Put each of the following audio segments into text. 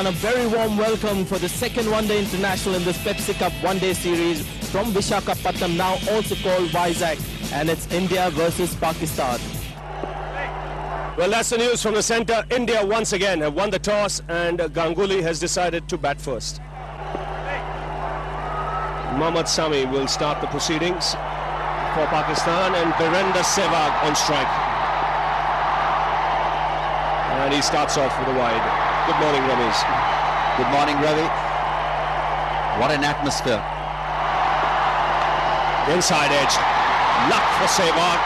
everyone, a very warm welcome for the second One-Day International in this Pepsi Cup One-Day Series from Vishakhapatnam, now also called Vizag, and it's India versus Pakistan. Well, that's the news from the centre. India once again have won the toss and Ganguly has decided to bat first. Mohammad Sami will start the proceedings for Pakistan and Virender Sehwag on strike. And he starts off with a wide. Good morning, Ramesh. Good morning, Ravi. What an atmosphere. Inside edge. Luck for Sehwag.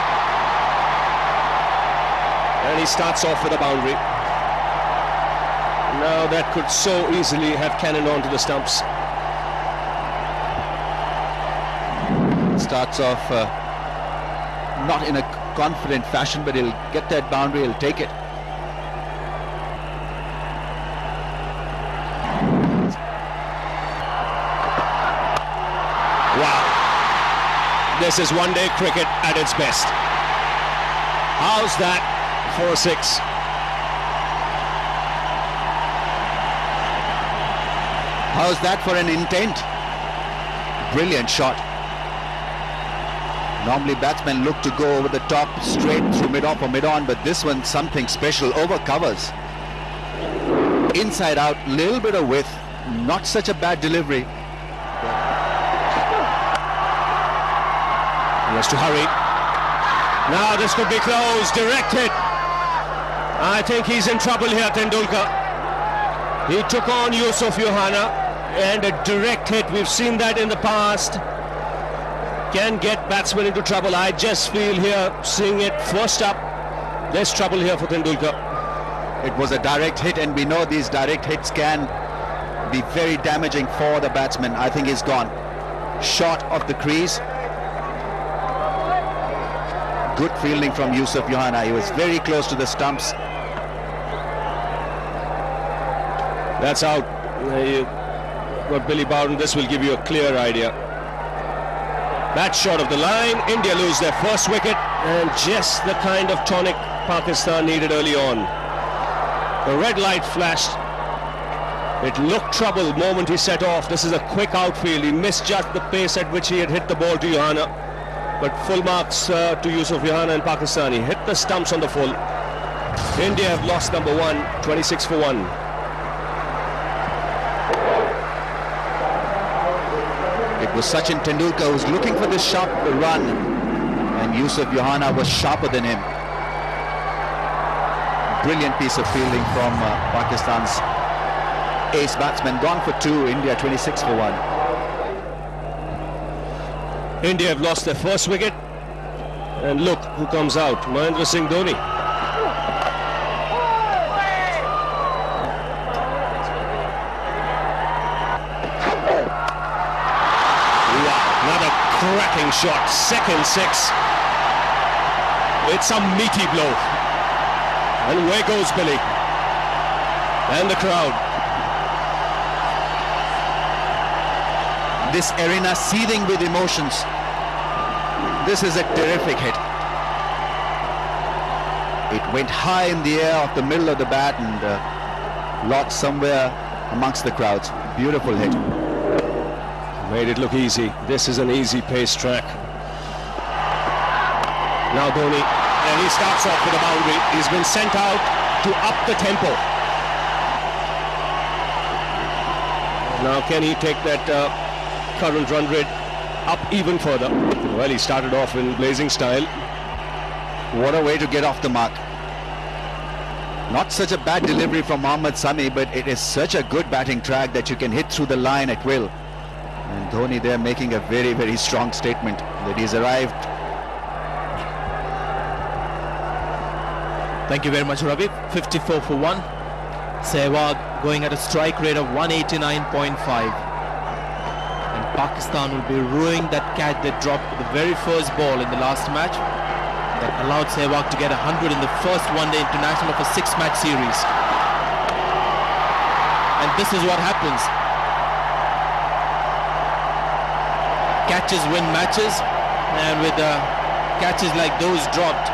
And he starts off with a boundary. Now that could so easily have cannoned onto the stumps. Starts off not in a confident fashion, but he'll get that boundary, he'll take it. Wow. This is one-day cricket at its best. How's that for a six? How's that for an intent? Brilliant shot. Normally batsmen look to go over the top, straight through mid-off or mid-on, but this one something special, over covers. Inside out, little bit of width, not such a bad delivery. He has to hurry. Now this could be close, direct hit. I think he's in trouble here, Tendulkar. He took on Yusuf Yohana and a direct hit, we've seen that in the past, can get batsmen into trouble. I just feel here, seeing it first up, there's trouble here for Tendulkar. It was a direct hit, and we know these direct hits can be very damaging for the batsman. I think he's gone. Short of the crease. Good fielding from Yusuf Yohana. He was very close to the stumps. That's out. Got Billy Bowden. This will give you a clear idea. That's short of the line. India lose their first wicket, and just the kind of tonic Pakistan needed early on. The red light flashed. It looked trouble the moment he set off. This is a quick outfield. He misjudged the pace at which he had hit the ball to Yohana. But full marks to Yusuf Yohana and Pakistan. He hit the stumps on the full. India have lost number one, 26 for 1. It was Sachin Tendulkar who was looking for this sharp run, and Yusuf Yohana was sharper than him. Brilliant piece of fielding from Pakistan's ace batsman. Gone for 2, India 26 for 1. India have lost their first wicket, and look who comes out, Mahendra Singh Dhoni. Another cracking shot, second six. It's a meaty blow. And where goes Billy? And the crowd. This arena seething with emotions. This is a terrific hit. It went high in the air off the middle of the bat and lodged somewhere amongst the crowds. Beautiful hit. Made it look easy. This is an easy pace track. Now Dhoni, and he starts off with a boundary. He's been sent out to up the tempo. Now can he take that current run rate up even further? Well, he started off in blazing style. What a way to get off the mark. Not such a bad delivery from Mohammad Sami, but it is such a good batting track that you can hit through the line at will. And Dhoni there making a very, very strong statement that he's arrived. Thank you very much, Ravi. 54 for 1. Sehwag going at a strike rate of 189.5. Pakistan will be ruining that catch they dropped the very first ball in the last match that allowed Sehwag to get 100 in the first One-Day International of a 6-match series. And this is what happens. Catches win matches, and with catches like those dropped,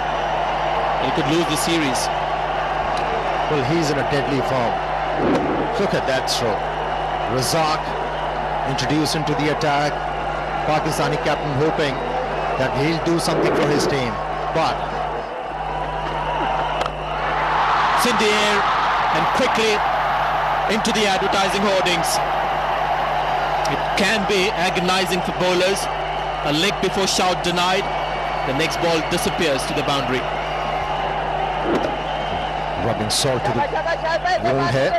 he could lose the series. Well, he's in a deadly form. Look at that throw. Razak introduced into the attack. Pakistani captain hoping that he'll do something for his team. But It's in the air and quickly into the advertising hoardings. It can be agonizing for bowlers. A leg before shout denied. The next ball disappears to the boundary. rubbing salt to the wound here.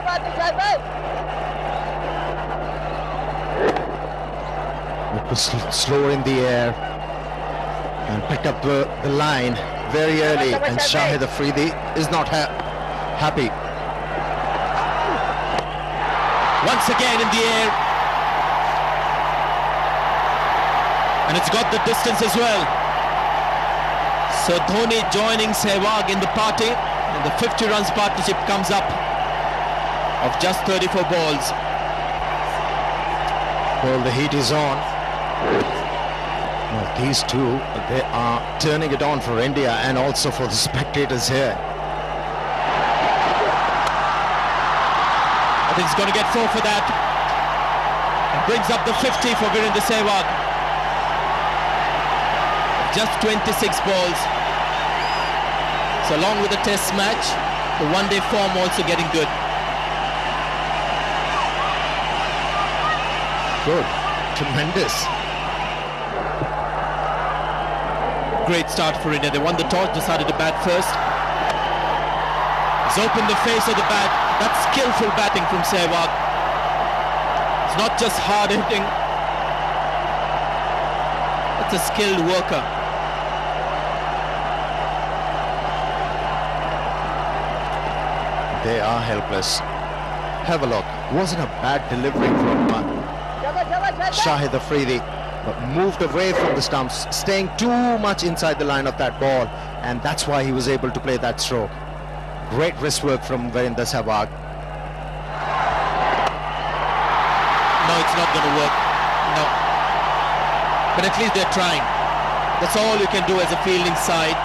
It was slower in the air and picked up the line very early, and Shahid Afridi is not happy. Once again in the air, and it's got the distance as well. So Dhoni joining Sehwag in the party, and the 50 runs partnership comes up of just 34 balls. Well, the heat is on. Well, these two, they are turning it on for India and also for the spectators here. I think he's going to get 4 for that, and brings up the 50 for Virendra Sehwag. Just 26 balls. So along with the test match, the one-day form also getting good. Good. Tremendous. Great start for India. They won the toss, decided to bat first. He's opened the face of the bat. That's skillful batting from Sehwag. It's not just hard hitting. It's a skilled worker. They are helpless. Have a look. Wasn't a bad delivery from Shahid Afridi, but moved away from the stumps, staying too much inside the line of that ball, and that's why he was able to play that stroke. Great wrist work from Virendra Sehwag. No, it's not going to work. No. But at least they're trying. That's all you can do as a fielding side.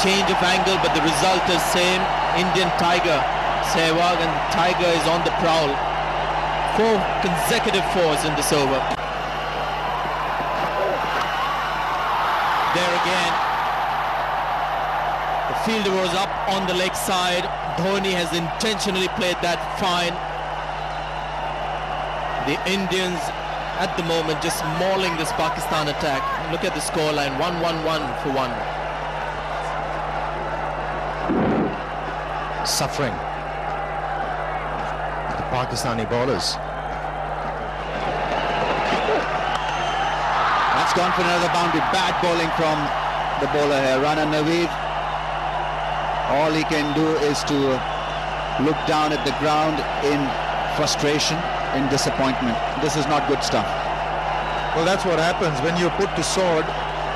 Change of angle, but the result is same. Indian Tiger, Sehwag, and the Tiger is on the prowl. 4 consecutive 4s in this over. There again. The fielder was up on the leg side. Dhoni has intentionally played that fine. The Indians at the moment just mauling this Pakistan attack. Look at the scoreline, 1-1-1 for 1. Suffering. The Pakistani bowlers. That's gone for another boundary. Bad bowling from the bowler here, Rana Naveed. All he can do is to look down at the ground in frustration, in disappointment. This is not good stuff. Well, that's what happens when you're put to sword.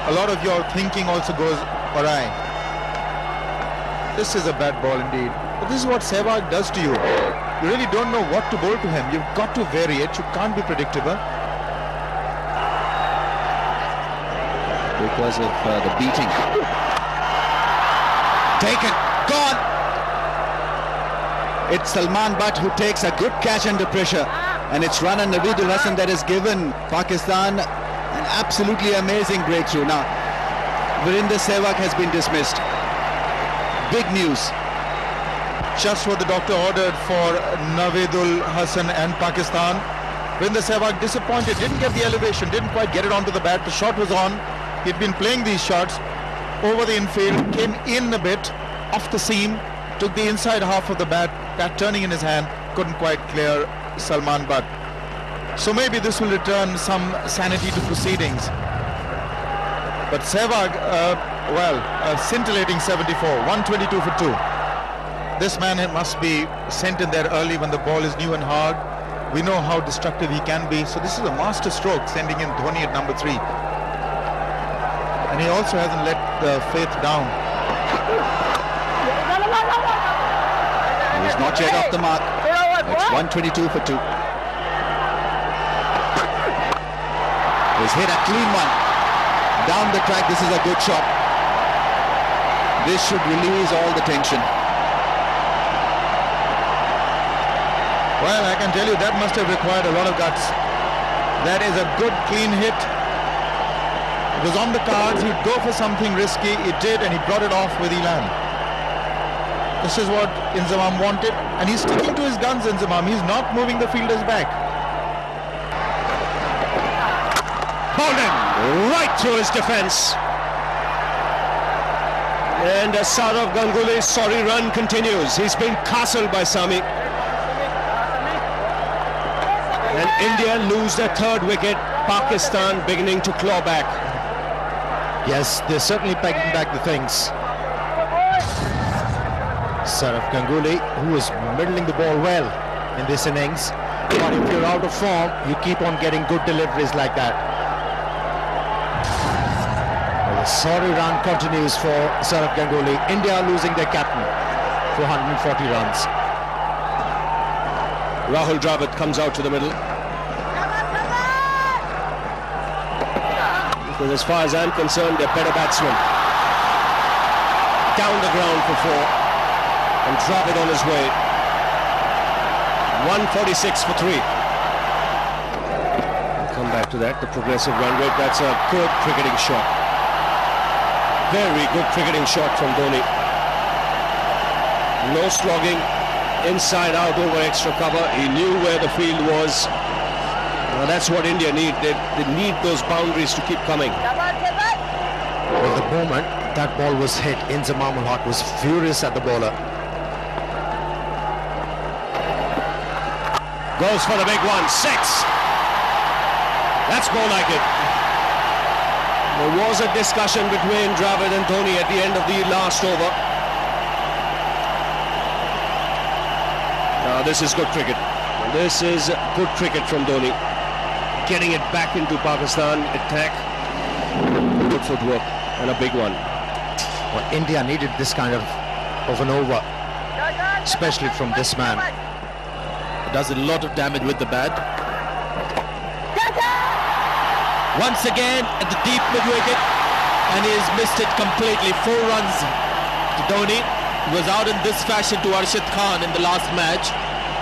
A lot of your thinking also goes awry. This is a bad ball indeed. But this is what Sehwag does to you. You really don't know what to bowl to him. You've got to vary it. You can't be predictable. Because of the beating. Taken. Gone. It's Salman Butt who takes a good catch under pressure. And it's Rana Naveedul Hasan that has given Pakistan an absolutely amazing breakthrough. Now, Virendra Sehwag has been dismissed. Big news. Just what the doctor ordered for Naveedul Hasan and Pakistan. Virendra Sehwag disappointed, didn't get the elevation, didn't quite get it onto the bat. The shot was on. He'd been playing these shots over the infield, came in a bit, off the seam, took the inside half of the bat turning in his hand, couldn't quite clear Salman Butt. So maybe this will return some sanity to proceedings. But Sehwag, scintillating 74, 122 for 2. This man must be sent in there early when the ball is new and hard. We know how destructive he can be. So this is a master stroke, sending in Dhoni at number 3. And he also hasn't let the faith down. He's not yet off the mark. It's 122 for 2. He's hit a clean one. Down the track, this is a good shot. This should release all the tension. Well, I can tell you that must have required a lot of guts. That is a good clean hit. It was on the cards, he'd go for something risky, he did, and he brought it off with Elan. This is what Inzamam wanted, and he's sticking to his guns, Inzamam. He's not moving the fielders back. Bolden right through his defense. And Saurav Ganguly's sorry run continues. He's been castled by Sami. And India lose their third wicket. Pakistan beginning to claw back. Yes, they're certainly pegging back the things. Saurav Ganguly, who was middling the ball well in this innings, but if you're out of form, you keep on getting good deliveries like that. Well, the sorry run continues for Saurav Ganguly. India losing their captain for 140 runs. Rahul Dravid comes out to the middle. Because as far as I'm concerned, they're better batsmen. Down the ground for 4. And Dravid on his way. 146 for 3. We'll come back to that, the progressive run rate. That's a good cricketing shot. Very good cricketing shot from Dhoni. No slogging. Inside out over extra cover. He knew where the field was. Well, that's what India need. They need those boundaries to keep coming. Well, the moment that ball was hit, Inzamam ul Haq was furious at the bowler. Goes for the big one. 6. That's more like it. There was a discussion between Dravid and Dhoni at the end of the last over. Now this is good cricket. This is good cricket from Dhoni. Getting it back into Pakistan attack. Good footwork and a big one. Well, India needed this kind of an over, especially from this man. Does a lot of damage with the bat. Once again at the deep mid-wicket, and he has missed it completely. 4 runs to Dhoni. He was out in this fashion to Arshad Khan in the last match.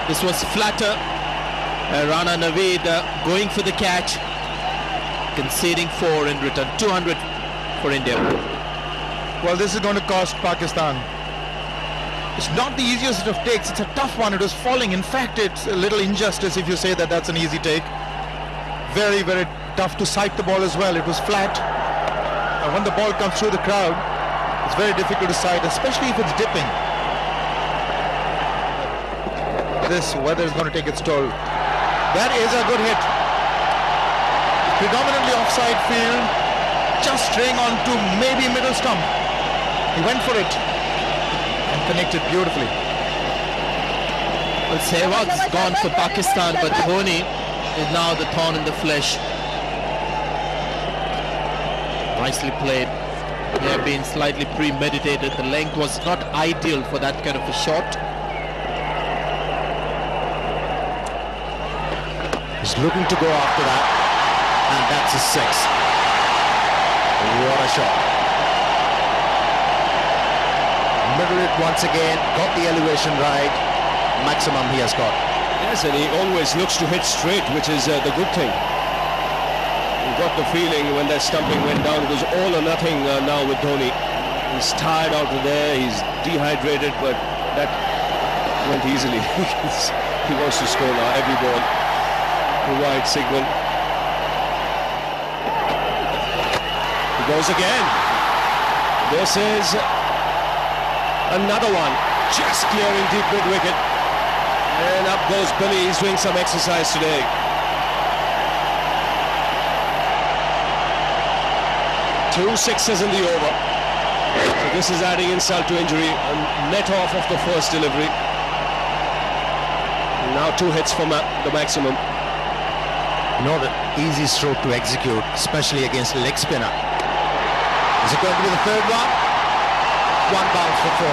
This was flatter. Rana Naveed going for the catch, conceding 4 in return. 200 for India. Well, this is going to cost Pakistan. It's not the easiest of takes. It's a tough one. It was falling. In fact, it's a little injustice if you say that that's an easy take. Very, very tough to sight the ball as well. It was flat. And when the ball comes through the crowd, it's very difficult to sight, especially if it's dipping. This weather is going to take its toll. That is a good hit. Predominantly offside field, just straying on to maybe middle stump. He went for it and connected beautifully. Well, Sehwag's gone for Pakistan, but Dhoni is now the thorn in the flesh. Nicely played. They have been slightly premeditated. The length was not ideal for that kind of a shot. He's looking to go after that, and that's a 6. What a shot. Middled it once again, got the elevation right. Maximum he has got. Yes, and he always looks to hit straight, which is the good thing. You got the feeling when that stumping went down, it was all or nothing now with Dhoni. He's tired out of there, he's dehydrated, but that went easily. He wants to score now, every ball. The wide signal. He goes again. This is another one, just clearing deep mid-wicket. And up goes Billy. He's doing some exercise today. Two sixes in the over. So this is adding insult to injury. A net off of the first delivery. Now 2 hits for the maximum. Not an easy stroke to execute, especially against a leg spinner. Is it going to be the third one? 1 bounce for 4.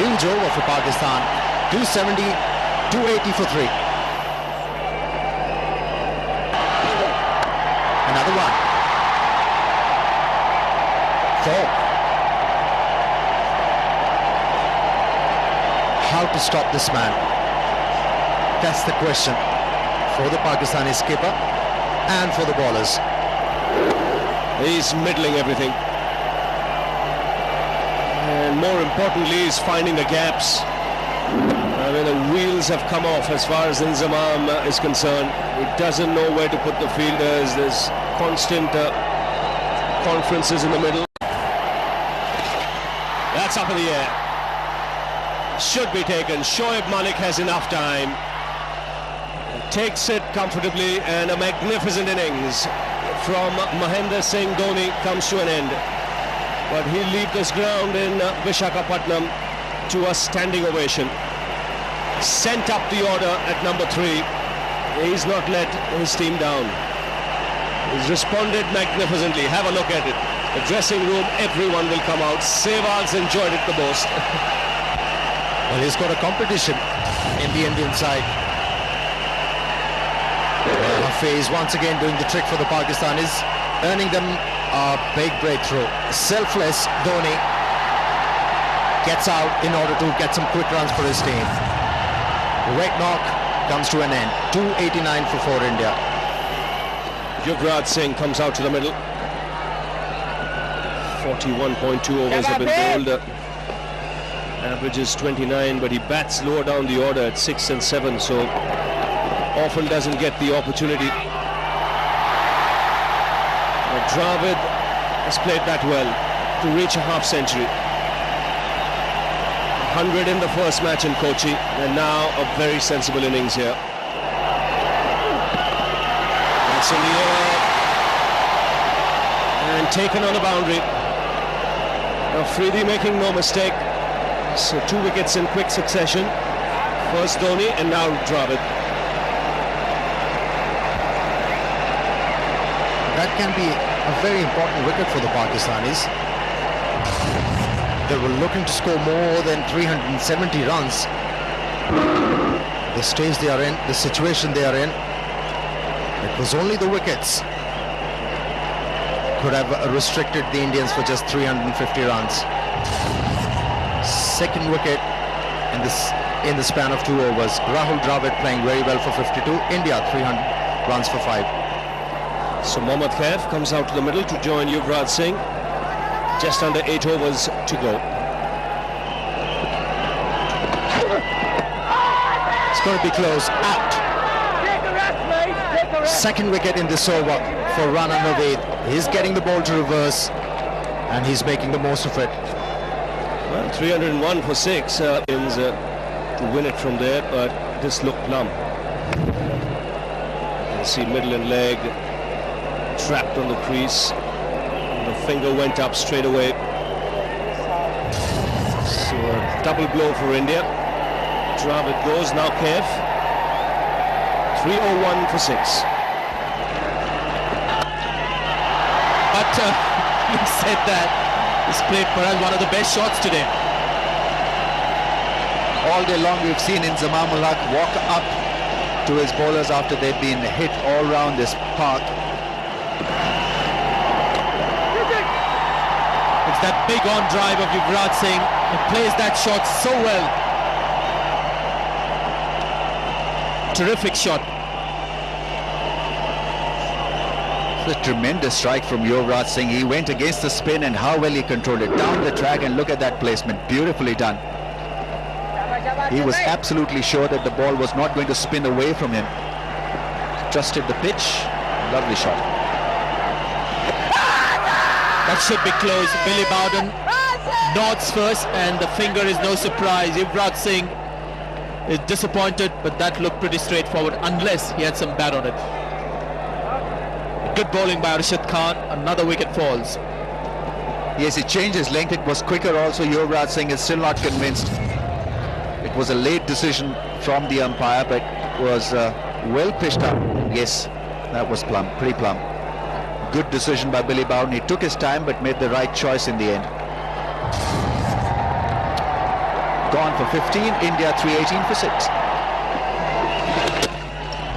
Huge over for Pakistan. 270, 280 for 3. Another one. 4. How to stop this man? That's the question for the Pakistani skipper and for the bowlers. He's middling everything. And more importantly, he's finding the gaps. I mean, the wheels have come off as far as Inzamam is concerned. He doesn't know where to put the fielders. There's constant conferences in the middle. That's up in the air. Should be taken. Shoaib Malik has enough time. Takes it comfortably, and a magnificent innings from Mahendra Singh Dhoni comes to an end. But he'll leave this ground in Vishakhapatnam to a standing ovation. Sent up the order at number 3. He's not let his team down. He's responded magnificently. Have a look at it. The dressing room, everyone will come out. Sehwag's enjoyed it the most. Well, he's got a competition in the Indian side. Hafiz once again doing the trick for the Pakistanis, earning them a big breakthrough. Selfless Dhoni gets out in order to get some quick runs for his team. Red knock comes to an end. 289 for India. Yuvraj Singh comes out to the middle. 41.2 overs have been bowled. Average is 29, but he bats lower down the order at 6 and 7, so often doesn't get the opportunity. Dravid has played that well to reach a half century. 100 in the first match in Kochi, and now a very sensible innings here. That's in the air and taken on a boundary. Afridi making no mistake. So 2 wickets in quick succession. First Dhoni and now Dravid. That can be a very important wicket for the Pakistanis. They were looking to score more than 370 runs. The stage they are in, the situation they are in, it was only the wickets could have restricted the Indians for just 350 runs. Second wicket in the span of 2 overs. Rahul Dravid playing very well for 52. India 300 runs for 5. So Mohammad Khaif comes out to the middle to join Yuvraj Singh. Just under 8 overs to go. It's going to be close. Out. Second wicket in this over for Rana Naveed. He's getting the ball to reverse and he's making the most of it. Well, 301 for 6 to win it from there, but this looked plumb. You see middle and leg trapped on the crease. The finger went up straight away. So a double blow for India. Dravid goes, now Khaif. 301 for 6. But you said that he's played perhaps one of the best shots today. All day long we've seen Inzamam ul Haq walk up to his bowlers after they've been hit all round this park. It's that big on drive of Yuvraj Singh. He plays that shot so well. Terrific shot. It's a tremendous strike from Yuvraj Singh. He went against the spin and how well he controlled it. Down the track, and look at that placement. Beautifully done. He was absolutely sure that the ball was not going to spin away from him. Trusted the pitch. Lovely shot. That should be close. Billy Bowden nods first, and the finger is no surprise. Yuvraj Singh is disappointed, but that looked pretty straightforward, unless he had some bat on it. Good bowling by Arshad Khan. Another wicket falls. Yes, he changed his length. It was quicker also. Yuvraj Singh is still not convinced. It was a late decision from the umpire, but it was well pitched up. Yes, that was plumb, pretty plumb. Good decision by Billy Bowden. He took his time but made the right choice in the end. Gone for 15, India 318 for 6.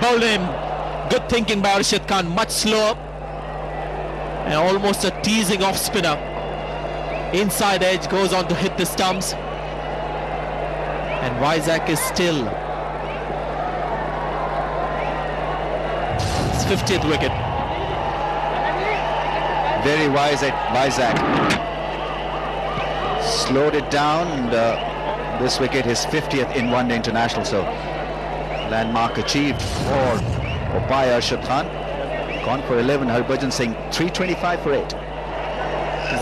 Bowled him. Good thinking by Arshad Khan. Much slower. And almost a teasing off spinner. Inside edge goes on to hit the stumps. And Vizag is still 50th wicket. Very wise at Vizag. Slowed it down, and this wicket his 50th in one-day international. So landmark achieved for or by Arshad Khan. Gone for 11. Harbhajan Singh 325 for 8.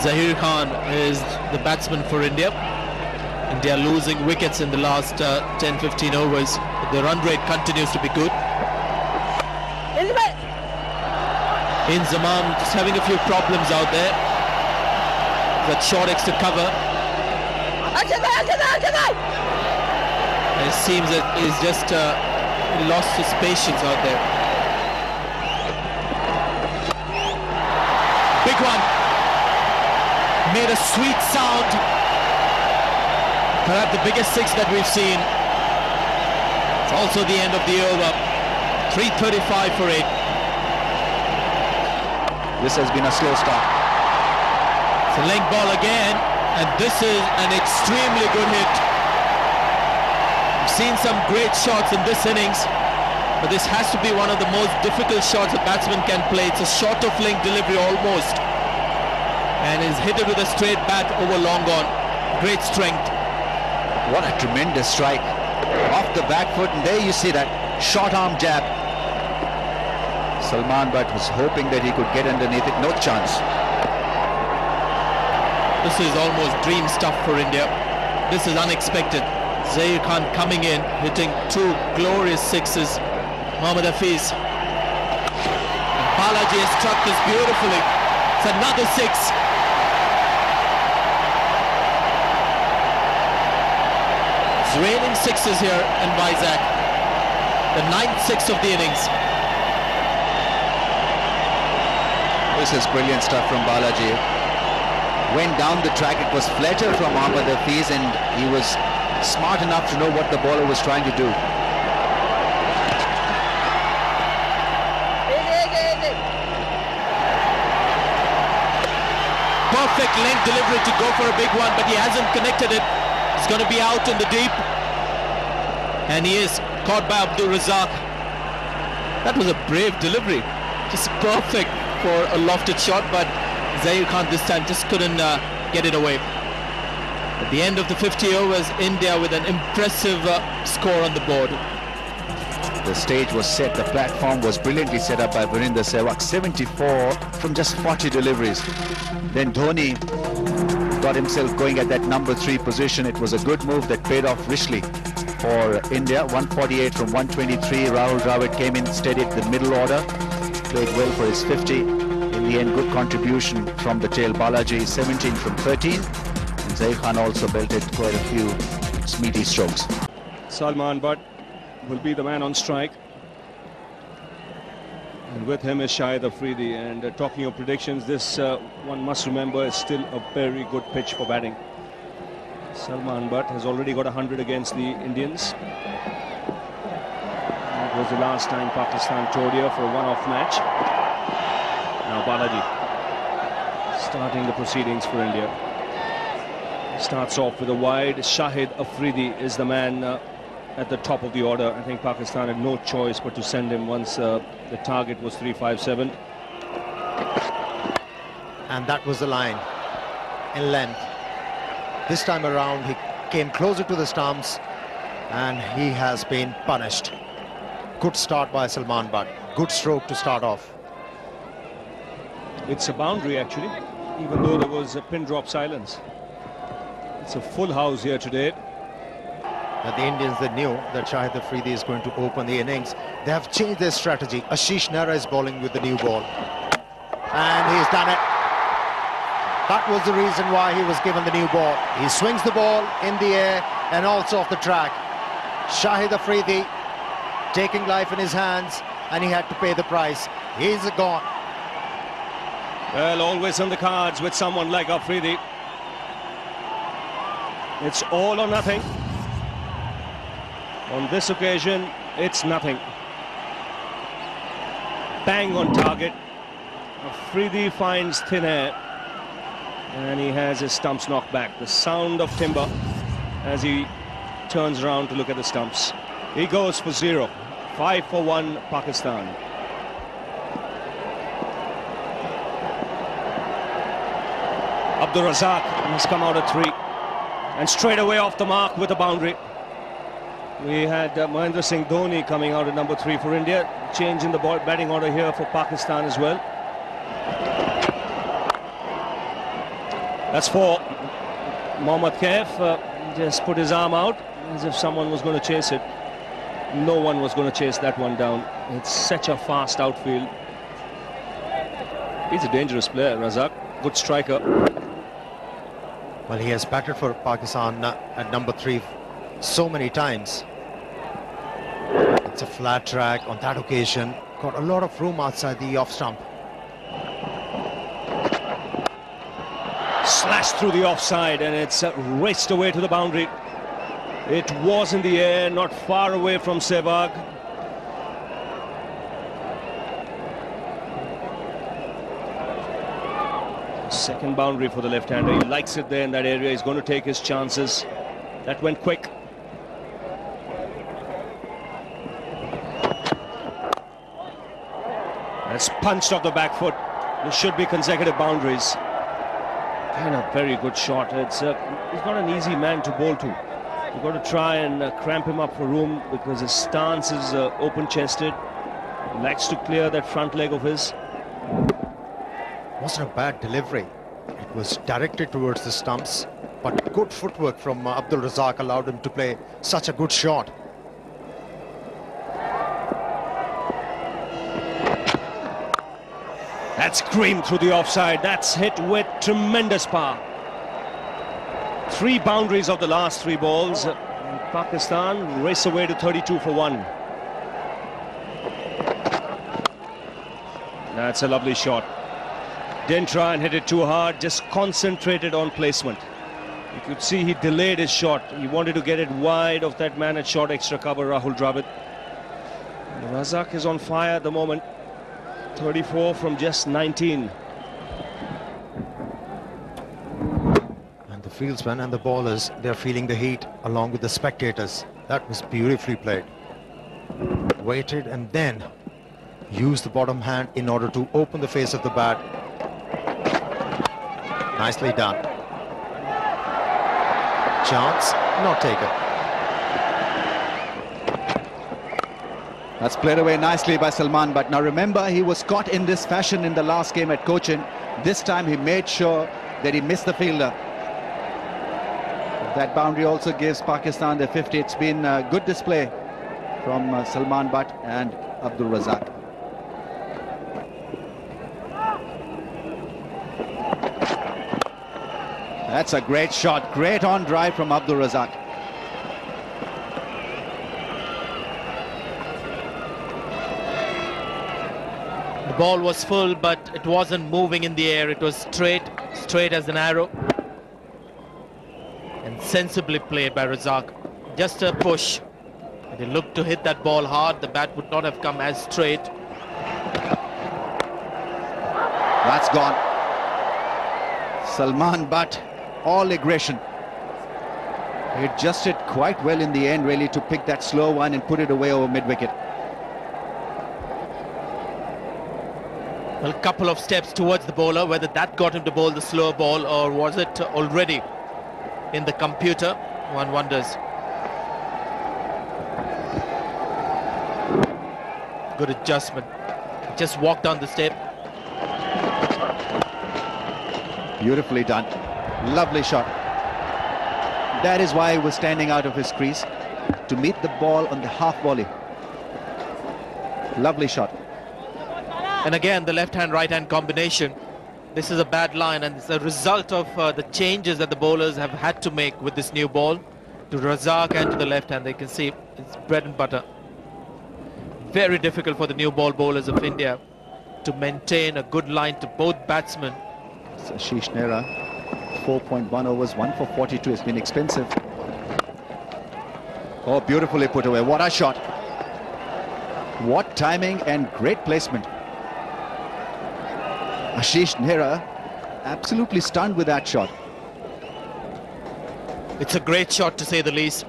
Zaheer Khan is the batsman for India. India losing wickets in the last 10-15 overs. The run rate continues to be good. Inzamam just having a few problems out there. That short extra cover. And it seems that he's just lost his patience out there. Big one. Made a sweet sound. Perhaps the biggest six that we've seen. It's also the end of the over. 335 for 8. This has been a slow start. It's a length ball again, and this is an extremely good hit. We've seen some great shots in this innings, but this has to be one of the most difficult shots a batsman can play. It's a short of length delivery almost, and is hit it with a straight bat over long on. Great strength. What a tremendous strike. Off the back foot, and there you see that short arm jab. Salman Butt was hoping that he could get underneath it. No chance. This is almost dream stuff for India. This is unexpected. Zaheer Khan coming in, hitting two glorious sixes. Mohammad Hafiz. And Balaji has struck this beautifully. It's another six. It's raining sixes here in Vizag. The 9th six of the innings. This is brilliant stuff from Balaji. Went down the track, it was flatter from Mohammad Hafiz, and he was smart enough to know what the bowler was trying to do. Perfect length delivery to go for a big one, but he hasn't connected it. It's going to be out in the deep. And he is caught by Abdul Razak. That was a brave delivery. Just perfect for a lofted shot, but Zaheer Khan this time just couldn't get it away. At the end of the 50 overs, India with an impressive score on the board. The stage was set, the platform was brilliantly set up by Virender Sehwag. 74 from just 40 deliveries. Then Dhoni got himself going at that number 3 position. It was a good move that paid off richly for India. 148 from 123. Rahul Dravid came in, steadied the middle order. Played well for his 50. In the end, good contribution from the tail. Balaji 17 from 13. And Zaheer Khan also belted quite a few meaty strokes. Salman Butt will be the man on strike. And with him is Shahid Afridi. And talking of predictions, this one must remember is still a very good pitch for batting. Salman Butt has already got 100 against the Indians. It was the last time Pakistan toured here for a one-off match. Now Balaji starting the proceedings for India. Starts off with a wide. Shahid Afridi is the man at the top of the order. I think Pakistan had no choice but to send him once the target was 357. And that was the line in length. This time around he came closer to the stumps and he has been punished. Good start by Salman Butt. Good stroke to start off. It's a boundary actually, even though there was a pin drop silence. It's a full house here today. And the Indians, they knew that Shahid Afridi is going to open the innings. They have changed their strategy. Ashish Nehra is bowling with the new ball. And he's done it. That was the reason why he was given the new ball. He swings the ball in the air and also off the track. Shahid Afridi taking life in his hands, and he had to pay the price. He's gone. Well, always on the cards with someone like Afridi. It's all or nothing. On this occasion, it's nothing. Bang on target. Afridi finds thin air. And he has his stumps knocked back. The sound of timber as he turns around to look at the stumps. He goes for 0. 5 for 1 Pakistan. Abdul Razak has come out at 3 and straight away off the mark with a boundary. We had Mahendra Singh Dhoni coming out at number 3 for India. Change in the batting order here for Pakistan as well. That's 4. Mohammad Kaif just put his arm out as if someone was going to chase it. No one was going to chase that one down. It's such a fast outfield. He's a dangerous player, Razak. Good striker. Well, he has batted for Pakistan at number 3 so many times. It's a flat track on that occasion. Got a lot of room outside the off stump. Slashed through the offside and it's raced away to the boundary. It was in the air, not far away from Sehwag. Second boundary for the left-hander. He likes it there in that area. He's going to take his chances. That went quick. That's punched off the back foot. There should be consecutive boundaries. And a very good shot. He's not an easy man to bowl to. You've got to try and cramp him up for room because his stance is open-chested. He likes to clear that front leg of his. Wasn't a bad delivery. It was directed towards the stumps, but good footwork from Abdul Razak allowed him to play such a good shot. That's creamed through the offside. That's hit with tremendous power. 3 boundaries of the last 3 balls. And Pakistan race away to 32 for 1. That's a lovely shot. Didn't try and hit it too hard, just concentrated on placement. You could see he delayed his shot. He wanted to get it wide of that man at short extra cover, Rahul Dravid. And Razak is on fire at the moment. 34 from just 19. And the fieldsmen and the bowlers, they're feeling the heat along with the spectators. That was beautifully played. Waited and then used the bottom hand in order to open the face of the bat. Nicely done. Chance not taken. That's played away nicely by Salman, but now remember, he was caught in this fashion in the last game at Cochin. This time he made sure that he missed the fielder. That boundary also gives Pakistan the 50. It's been a good display from Salman Butt and Abdul Razak. That's a great shot, great on drive from Abdul Razak. The ball was full, but it wasn't moving in the air. It was straight as an arrow. And sensibly played by Razak. Just a push. If he looked to hit that ball hard, the bat would not have come as straight. That's gone. Salman Butt, all aggression. He adjusted quite well in the end, really, to pick that slow one and put it away over mid-wicket. Well, a couple of steps towards the bowler, whether that got him to bowl the slower ball or was it already in the computer, one wonders. Good adjustment. Just walked down the step. Beautifully done. Lovely shot. That is why he was standing out of his crease, to meet the ball on the half volley. Lovely shot. And again, the left-hand, right-hand combination. This is a bad line, and it's a result of the changes that the bowlers have had to make with this new ball to Razak and to the left hand. They can see it's bread and butter. Very difficult for the new ball bowlers of India to maintain a good line to both batsmen. Ashish Nehra, 4.1 overs, 1 for 42. It's been expensive. Oh, beautifully put away. What a shot. What timing and great placement. Ashish Nehra absolutely stunned with that shot. It's a great shot, to say the least.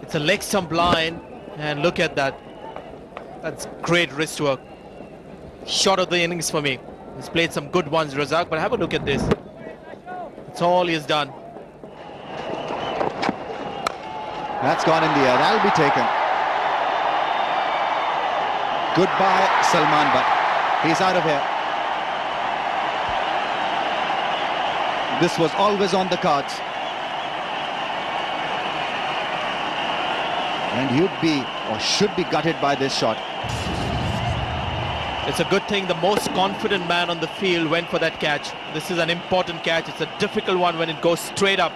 It's a leg stump line, and look at that. That's great wrist work. Shot of the innings for me. He's played some good ones, Razak, but have a look at this. That's all he has done. That's gone in the air. That'll be taken. Goodbye, Salman, but he's out of here. This was always on the cards. And you'd be, or should be, gutted by this shot. It's a good thing the most confident man on the field went for that catch. This is an important catch. It's a difficult one when it goes straight up.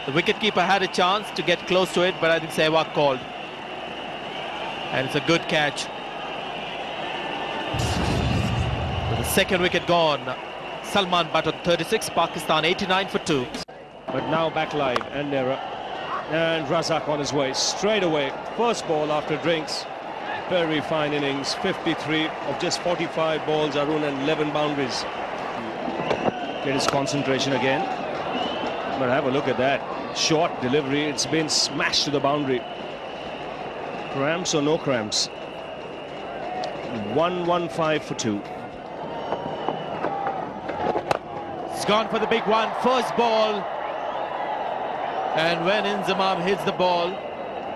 The wicketkeeper had a chance to get close to it, but I think Sehwag called. And it's a good catch. With the second wicket gone, Salman Butt on 36, Pakistan 89 for 2. But now back live, and Nera. And Razak on his way, straight away. First ball after drinks. Very fine innings, 53 of just 45 balls, Arun, and 11 boundaries. Get his concentration again. But have a look at that. Short delivery, it's been smashed to the boundary. Cramps or no cramps? 115 for 2. It's gone for the big one, first ball. And when Inzamam hits the ball,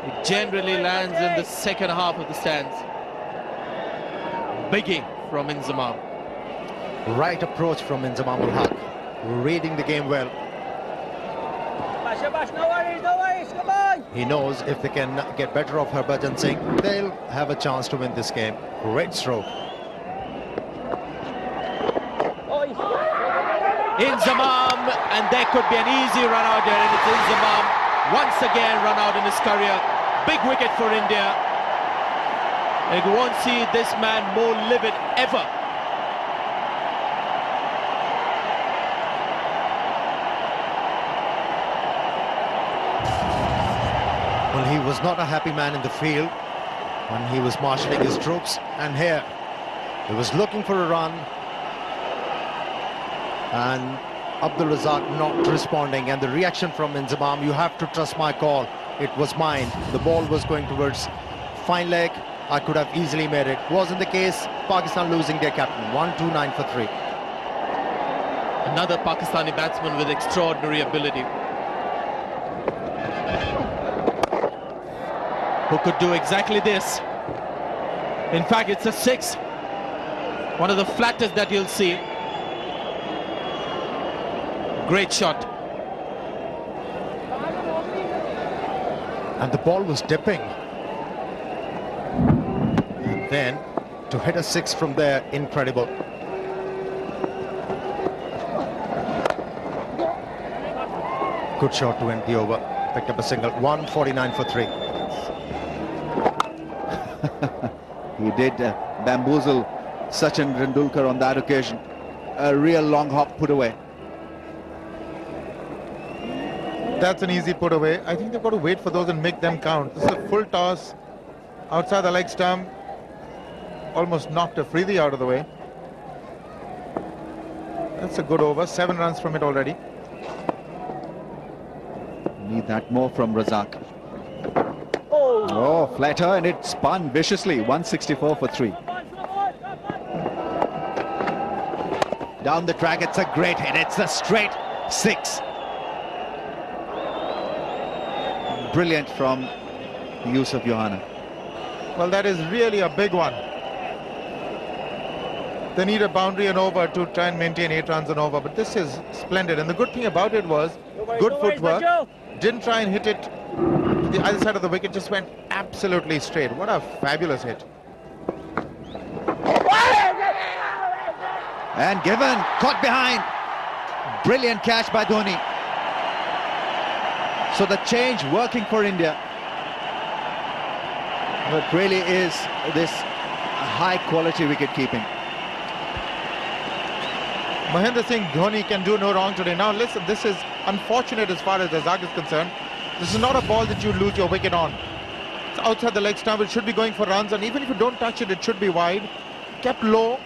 it generally lands in the second half of the stands. Biggie from Inzamam. Right approach from Inzamam ul Haq. Reading the game well. He knows if they can get better of Harbhajan Singh, they'll have a chance to win this game. Great stroke. Inzamam, and there could be an easy run out there, and it's Inzamam once again run out in his career. Big wicket for India, and you won't see this man more livid ever. Well, he was not a happy man in the field when he was marshalling his troops, and here he was looking for a run, and Abdul Razak not responding, and the reaction from Inzamam, you have to trust my call, it was mine. The ball was going towards fine leg, I could have easily made it. Wasn't the case. Pakistan losing their captain, 129 for 3. Another Pakistani batsman with extraordinary ability, who could do exactly this. In fact, it's a 6, one of the flattest that you'll see. Great shot. And the ball was dipping. And then to hit a 6 from there, incredible. Good shot to end the over. Picked up a single, 149 for 3. He did bamboozle Sachin Tendulkar on that occasion. A real long hop put away. That's an easy put away. I think they've got to wait for those and make them count. This is a full toss outside the leg stump. Almost knocked Afridi out of the way. That's a good over. 7 runs from it already. Need that more from Razak. Oh, flatter, and it spun viciously. 164 for 3. Down the track, it's a great hit. It's a straight 6. Brilliant from Yusuf Johanna. Well, that is really a big one. They need a boundary and over to try and maintain 8 runs and over, but this is splendid. And the good thing about it was good footwork. Didn't try and hit it to the other side of the wicket, just went absolutely straight. What a fabulous hit. And given, caught behind. Brilliant catch by Dhoni. So the change working for India. But really is this high quality wicket keeping. Mahendra Singh Dhoni can do no wrong today. Now listen, this is unfortunate as far as Razak is concerned. This is not a ball that you lose your wicket on. It's outside the leg stump. It should be going for runs, and even if you don't touch it, it should be wide. Kept low,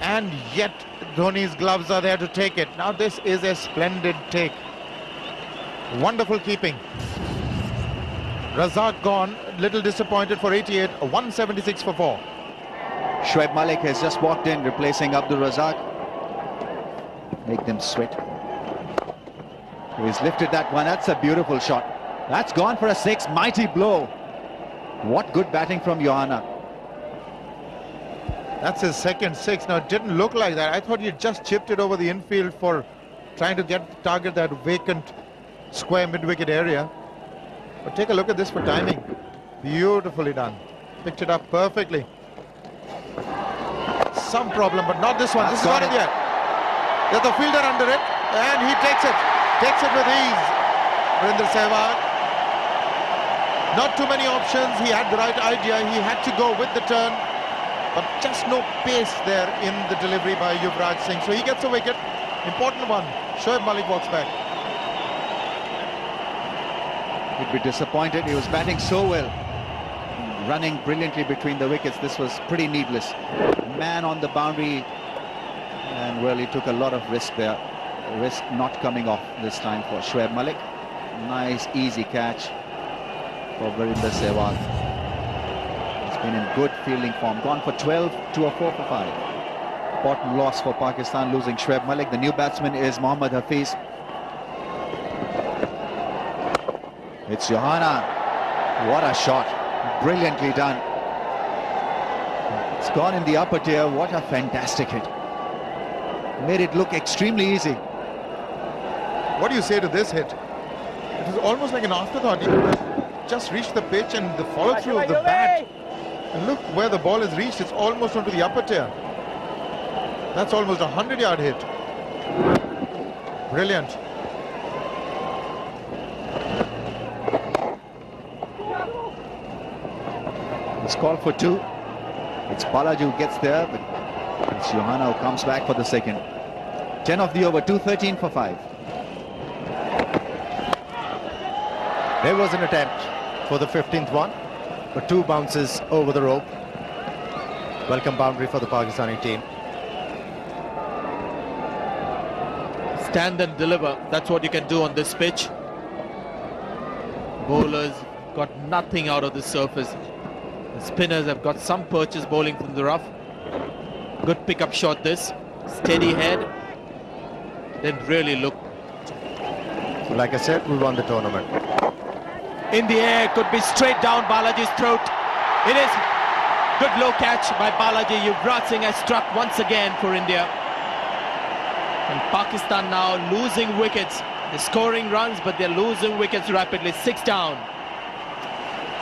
and yet Dhoni's gloves are there to take it. Now this is a splendid take. Wonderful keeping. Razak gone, little disappointed for 88, 176 for 4. Shoaib Malik has just walked in, replacing Abdul Razak. Make them sweat. He's lifted that one. That's a beautiful shot. That's gone for a 6. Mighty blow. What good batting from Johanna. That's his second 6. Now, it didn't look like that. I thought he just chipped it over the infield for trying to target that vacant square mid-wicket area. But take a look at this for timing. Beautifully done. Picked it up perfectly. Some problem, but not this one. This is not it yet. There's the fielder under it, and he takes it. Takes it with ease. Virender Sehwag. Not too many options. He had the right idea. He had to go with the turn, but just no pace there in the delivery by Yuvraj Singh. So he gets a wicket. Important one. Shoaib Malik walks back. He'd be disappointed. He was batting so well, running brilliantly between the wickets. This was pretty needless. Man on the boundary, and well, he took a lot of risk there. Risk not coming off this time for Shoaib Malik. Nice easy catch for Virender Sehwag. He's been in good fielding form. Gone for 12 to a 4 for 5. Important loss for Pakistan, losing Shoaib Malik. The new batsman is Mohammad Hafiz. It's Johanna. What a shot. Brilliantly done. It's gone in the upper tier. What a fantastic hit. Made it look extremely easy. What do you say to this hit? It was almost like an afterthought. He could have just reached the pitch, and the follow through of the bat. And look where the ball has reached. It's almost onto the upper tier. That's almost a 100-yard hit. Brilliant. It's called for 2. It's Balaji who gets there, but it's Johanna who comes back for the second. 10 of the over, 213 for 5. There was an attempt for the 15th one, but 2 bounces over the rope. Welcome boundary for the Pakistani team. Stand and deliver. That's what you can do on this pitch. Bowlers got nothing out of the surface. The spinners have got some purchase bowling from the rough. Good pickup shot this. Steady head. Then really look. So like I said, we won the tournament. In the air, could be straight down Balaji's throat. It is. Good low catch by Balaji. Yuvraj Singh has struck once again for India. And Pakistan now losing wickets. They're scoring runs, but they're losing wickets rapidly. 6 down.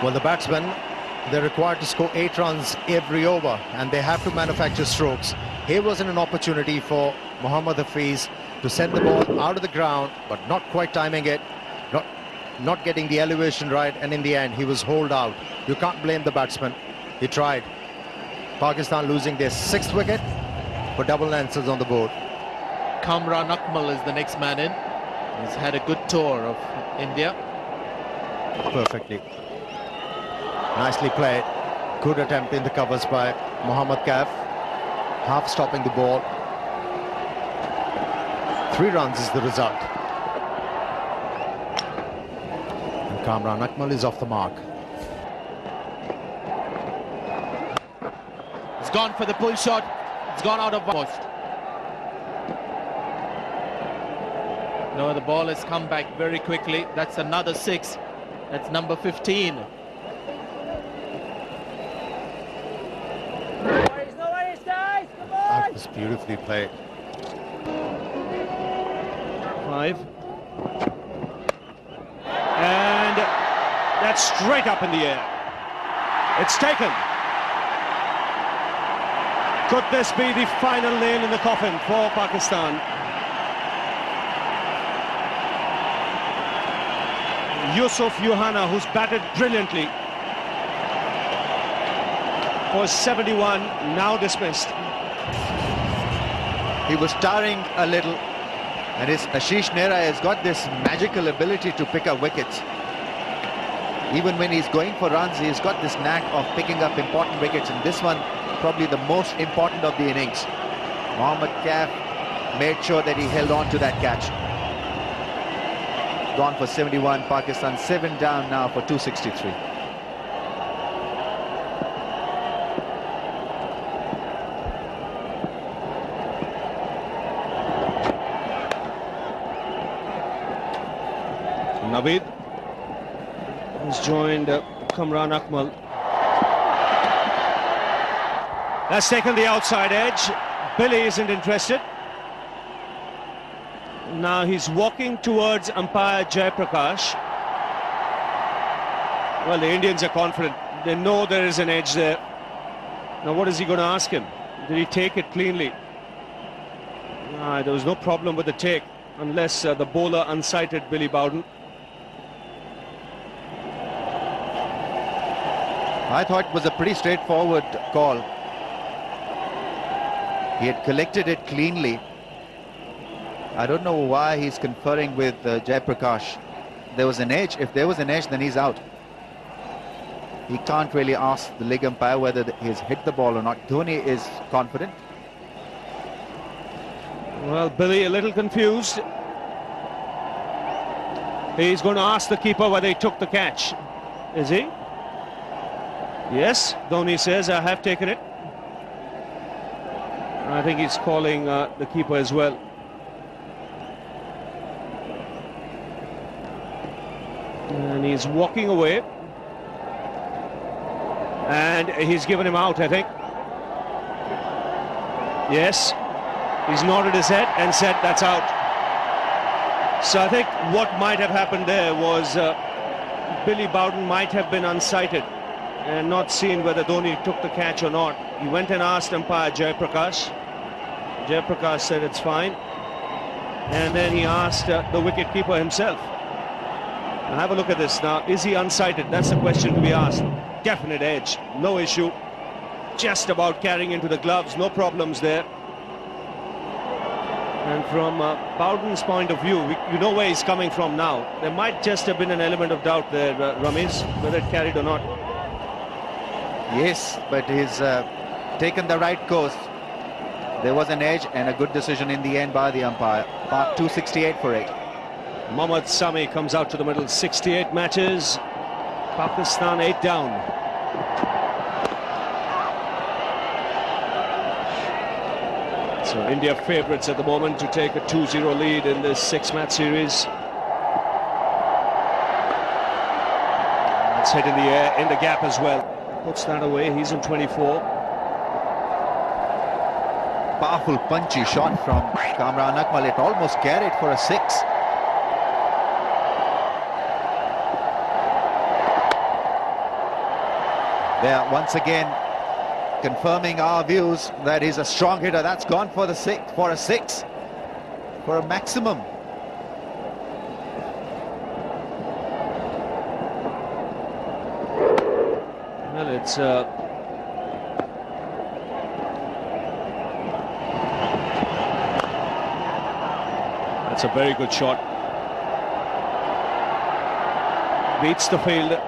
Well, the batsmen, they're required to score 8 runs every over, and they have to manufacture strokes. Here wasn't an opportunity for Mohammad Hafiz to send the ball out of the ground, but not quite timing it, not getting the elevation right, and in the end he was holed out. You can't blame the batsman. He tried. Pakistan losing their 6th wicket for double lances on the board. Kamran Akmal is the next man in. He's had a good tour of India. Perfectly. Nicely played. Good attempt in the covers by Mohammad Kaif. Half stopping the ball. 3 runs is the result. And Kamran Akmal is off the mark. It's gone for the pull shot. It's gone out of post. No, the ball has come back very quickly. That's another 6. That's number 15. That was beautifully played. 5. And that's straight up in the air. It's taken. Could this be the final nail in the coffin for Pakistan? Yusuf Johanna, who's batted brilliantly, for 71, now dismissed. He was towering a little, and his Ashish Nehra has got this magical ability to pick up wickets. Even when he's going for runs, he's got this knack of picking up important wickets, and this one probably the most important of the innings. Mohammad Kaif made sure that he held on to that catch. Gone for 71, Pakistan 7 down now for 263. Naveed has joined Kamran Akmal. That's taken the outside edge. Billy isn't interested. Now he's walking towards umpire Jayaprakash. Well, the Indians are confident. They know there is an edge there. Now what is he going to ask him? Did he take it cleanly? There was no problem with the take, unless the bowler unsighted Billy Bowden. I thought it was a pretty straightforward call. He had collected it cleanly. I don't know why he's conferring with Jayaprakash. There was an edge. If there was an edge, then he's out. He can't really ask the leg umpire whether he's hit the ball or not. Dhoni is confident. Well, Billy a little confused. He's going to ask the keeper whether he took the catch. Is he? Yes, Dhoni says, I have taken it. I think he's calling the keeper as well. And he's walking away. And he's given him out, I think. Yes, he's nodded his head and said that's out. So I think what might have happened there was Billy Bowden might have been unsighted and not seen whether Dhoni took the catch or not. He went and asked umpire Jayaprakash. Jayaprakash said it's fine. And then he asked the wicket-keeper himself. Now have a look at this now. Is he unsighted? That's the question to be asked. Definite edge, no issue. Just about carrying into the gloves, no problems there. And from Bowden's point of view, you know where he's coming from now. There might just have been an element of doubt there, Ramesh, whether it carried or not. Yes, but he's taken the right course. There was an edge and a good decision in the end by the umpire. Mark 268 for it. Mohammad Sami comes out to the middle. 68 matches. Pakistan 8 down. So India favourites at the moment to take a 2-0 lead in this 6-match series. It's hit in the air, in the gap as well. Puts that away, he's on 24. Powerful punchy shot from Kamran Akmal. It almost carried for a 6. There, once again, confirming our views that he's a strong hitter. That's gone for the 6, for a 6, for a maximum. Well, it's that's a very good shot. Beats the field.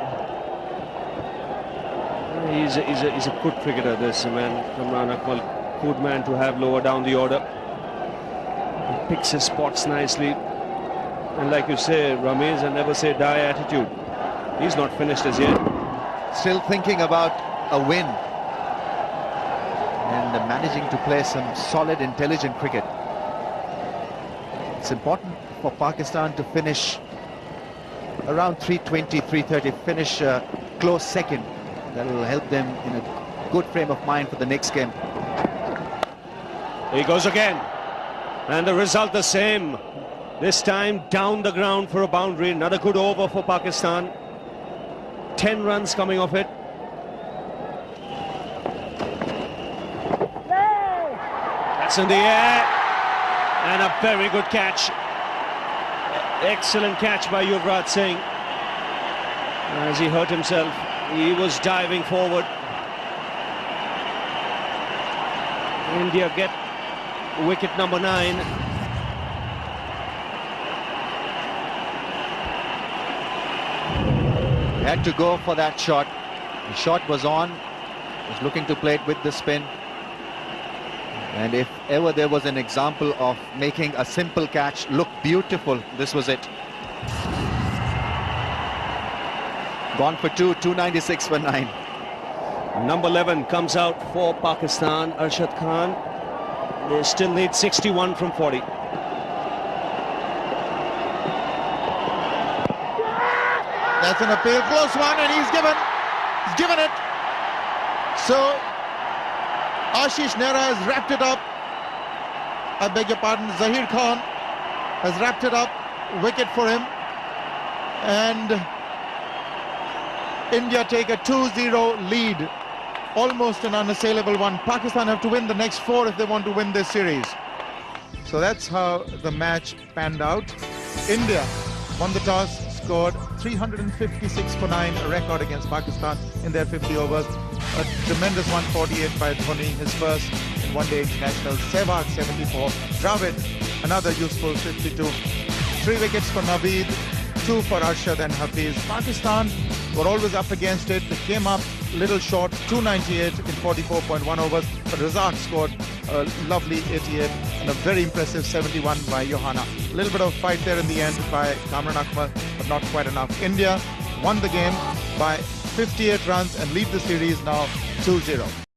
He's a good cricketer, this man, Kamran Akmal. Good man to have lower down the order. He picks his spots nicely. And like you say, Ramesh, I never say die attitude. He's not finished as yet. Still thinking about a win. And managing to play some solid, intelligent cricket. It's important for Pakistan to finish around 320, 330, finish close second. That will help them in a good frame of mind for the next game. He goes again. And the result the same. This time down the ground for a boundary. Another good over for Pakistan. 10 runs coming off it. That's in the air. And a very good catch. Excellent catch by Yuvraj Singh. As he hurt himself. He was diving forward. India get wicket number 9. Had to go for that shot. The shot was on. Was looking to play it with the spin. And if ever there was an example of making a simple catch look beautiful, this was it. Gone for 2, 296 for 9. Number 11 comes out for Pakistan, Arshad Khan. They still need 61 from 40. That's an appeal, close one, and he's given it. So Ashish Nehra has wrapped it up. I beg your pardon, Zahir Khan has wrapped it up. Wicket for him. And India take a 2-0 lead. Almost an unassailable one. Pakistan have to win the next 4 if they want to win this series. So that's how the match panned out. India won the toss, scored 356 for 9, a record against Pakistan in their 50 overs. A tremendous 148 by Dhoni, his first in one-day international. Sehwag 74, Dravid another useful 52. 3 wickets for Naveed, 2 for Arshad and Hafiz. Pakistan were always up against it. They came up a little short, 298 in 44.1 overs. But Razak scored a lovely 88 and a very impressive 71 by Johanna. A little bit of fight there in the end by Kamran Akmal, but not quite enough. India won the game by 58 runs and lead the series now 2-0.